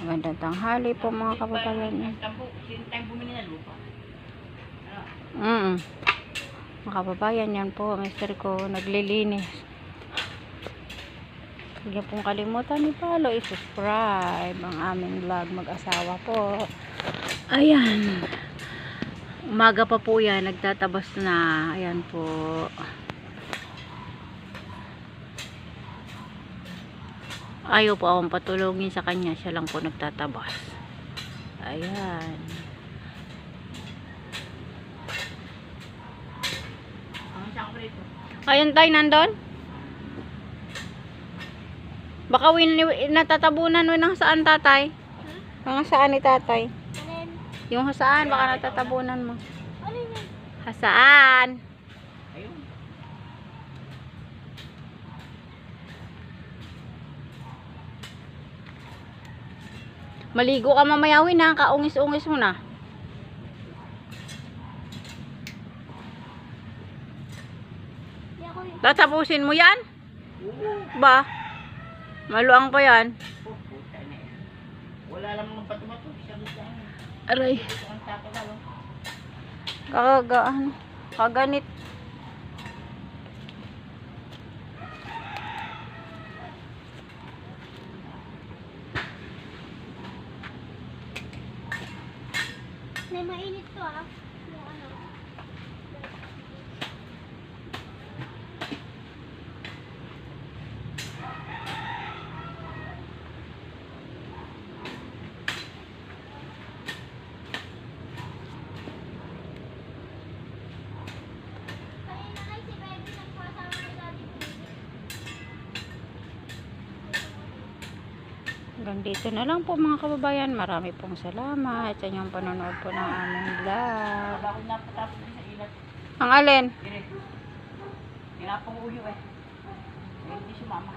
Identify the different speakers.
Speaker 1: Magandang tanghali po mga kababayan. Mga kababayan, yan po mister ko naglilinis. Huwag niyo pong kalimutan i-follow, i-subscribe ang aming vlog mag-asawa po. Ayan, umaga pa po yan, nagtatabas na. Ayan po. Ayaw po akong patulogin sa kanya, siya lang po nagtatabas. Ayan. Ayun tayo, nandun? Baka natatabunan mo ng saan, tatay? Mga saan ni tatay? Yung hasaan, baka natatabunan mo. Hasaan? Maligo ka mamayawin na, kaungis-ungis mo na. Tatapusin mo yan? Ba? Maluang pa yan.
Speaker 2: Wala lang mga bato-bato.
Speaker 1: Aray. Kaganit.
Speaker 3: Mainit to ah. Yung ano.
Speaker 1: Hanggang dito na lang po mga kababayan. Marami pong salamat sa inyong panonood po ng aming vlog.
Speaker 2: Wala akong napatapos sa ilat.
Speaker 1: Ang alin?
Speaker 2: Tinapong uyo eh. Hindi sumama.